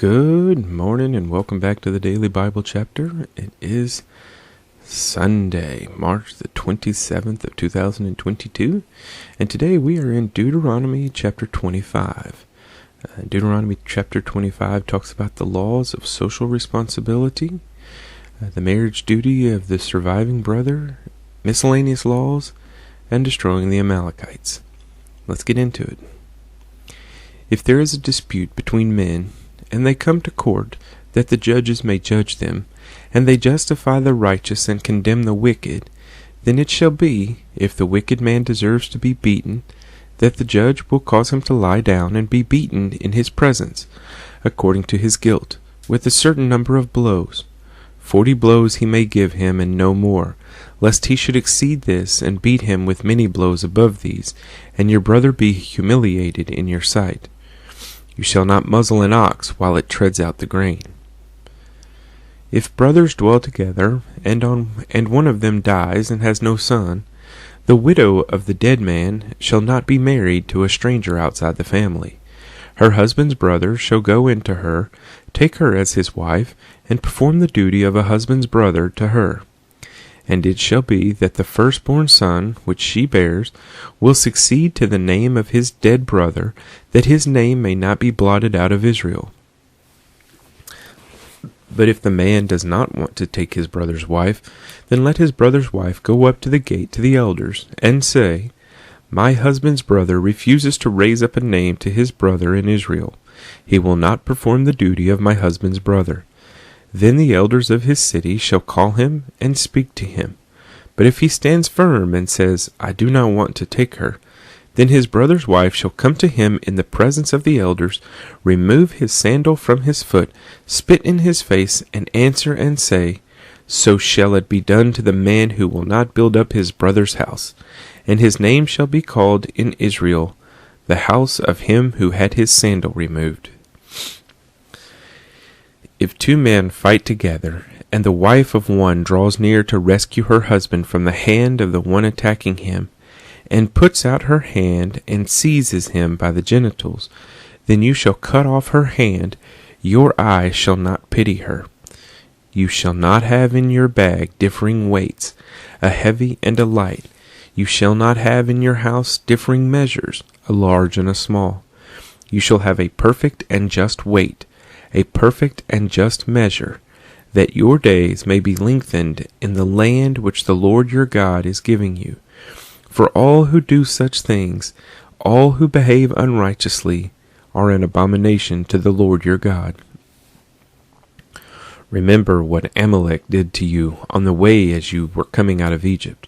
Good morning and welcome back to the Daily Bible Chapter. It is Sunday, March the 27th of 2022, and today we are in Deuteronomy chapter 25. Deuteronomy chapter 25 talks about the laws of social responsibility, the marriage duty of the surviving brother, miscellaneous laws, and destroying the Amalekites. Let's get into it. If there is a dispute between men, and they come to court, that the judges may judge them, and they justify the righteous and condemn the wicked, then it shall be, if the wicked man deserves to be beaten, that the judge will cause him to lie down and be beaten in his presence, according to his guilt, with a certain number of blows. 40 blows he may give him, and no more, lest he should exceed this, and beat him with many blows above these, and your brother be humiliated in your sight. You shall not muzzle an ox while it treads out the grain. If brothers dwell together, and one of them dies and has no son, the widow of the dead man shall not be married to a stranger outside the family. Her husband's brother shall go in to her, take her as his wife, and perform the duty of a husband's brother to her. And it shall be that the firstborn son which she bears will succeed to the name of his dead brother, that his name may not be blotted out of Israel. But if the man does not want to take his brother's wife, then let his brother's wife go up to the gate to the elders, and say, My husband's brother refuses to raise up a name to his brother in Israel. He will not perform the duty of my husband's brother. Then the elders of his city shall call him and speak to him. But if he stands firm and says, I do not want to take her, then his brother's wife shall come to him in the presence of the elders, remove his sandal from his foot, spit in his face, and answer and say, So shall it be done to the man who will not build up his brother's house. And his name shall be called in Israel, the house of him who had his sandal removed. If two men fight together, and the wife of one draws near to rescue her husband from the hand of the one attacking him, and puts out her hand and seizes him by the genitals, then you shall cut off her hand, your eye shall not pity her. You shall not have in your bag differing weights, a heavy and a light. You shall not have in your house differing measures, a large and a small. You shall have a perfect and just weight, a perfect and just measure, that your days may be lengthened in the land which the Lord your God is giving you. For all who do such things, all who behave unrighteously, are an abomination to the Lord your God. Remember what Amalek did to you on the way as you were coming out of Egypt,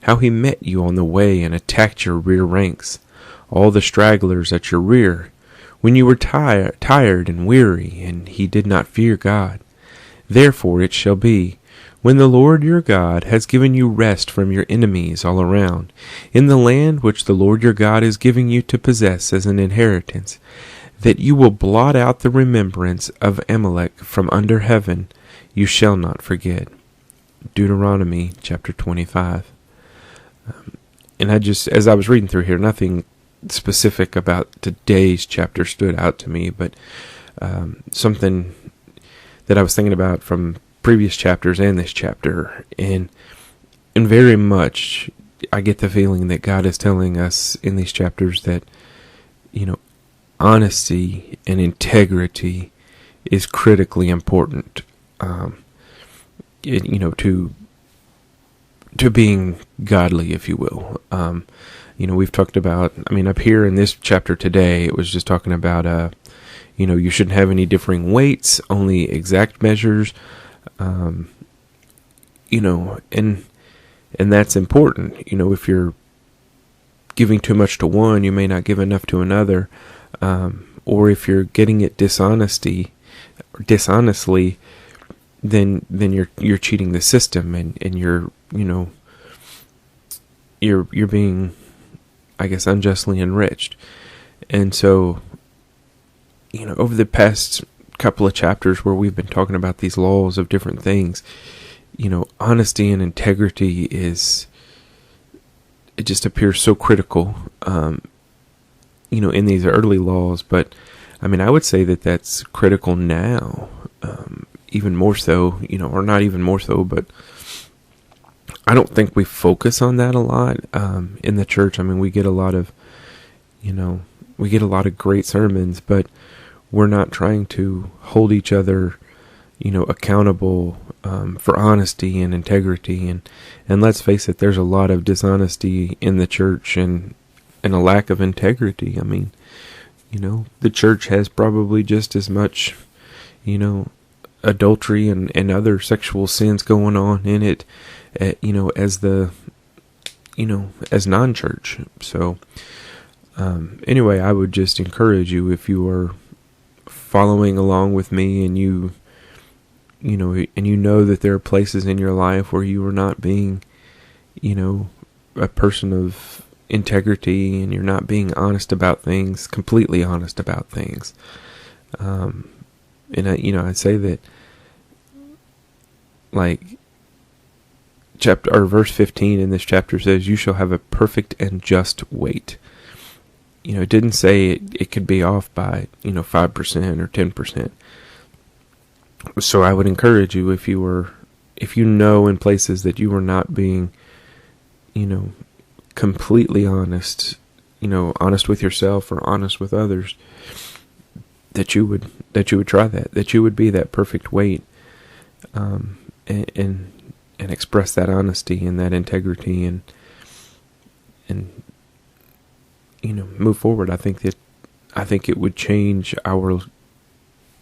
how he met you on the way and attacked your rear ranks, all the stragglers at your rear, when you were tired and weary, and he did not fear God. Therefore it shall be, when the Lord your God has given you rest from your enemies all around, in the land which the Lord your God is giving you to possess as an inheritance, that you will blot out the remembrance of Amalek from under heaven. You shall not forget. Deuteronomy chapter 25. And as I was reading through here, nothing specific about today's chapter stood out to me, but something that I was thinking about from previous chapters and this chapter, and very much I get the feeling that God is telling us in these chapters that, honesty and integrity is critically important, to being godly, if you will. We've talked about, up here in this chapter today, it was just talking about, you shouldn't have any differing weights, only exact measures, and that's important. If you're giving too much to one, you may not give enough to another, or if you're getting it dishonestly, then you're cheating the system, and you're being, I guess, unjustly enriched. And so, over the past couple of chapters where we've been talking about these laws of different things, honesty and integrity it just appears so critical, in these early laws. But I mean, I would say that that's critical now, even more so, or not even more so, but I don't think we focus on that a lot in the church. I mean, we get a lot of great sermons, but we're not trying to hold each other, accountable for honesty and integrity. And let's face it, there's a lot of dishonesty in the church and a lack of integrity. I mean, the church has probably just as much, adultery and other sexual sins going on in it, as as non-church. So, anyway, I would just encourage you, if you are following along with me and you know that there are places in your life where you are not being, a person of integrity, and you're not being honest about things, completely honest about things. And I'd say that, like, verse 15 in this chapter says, "You shall have a perfect and just weight." It didn't say it could be off by 5% or 10%. So I would encourage you, if you know in places that you are not being, completely honest, honest with yourself or honest with others, that you would try that you would be that perfect weight, and express that honesty and that integrity and move forward. I think it would change our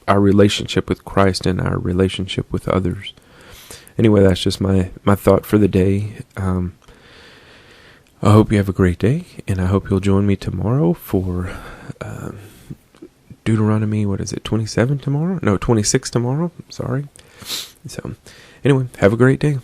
relationship with Christ and our relationship with others. Anyway, that's just my thought for the day. I hope you have a great day, and I hope you'll join me tomorrow for Deuteronomy, 27 tomorrow? No, 26 tomorrow. Sorry. So, anyway, have a great day.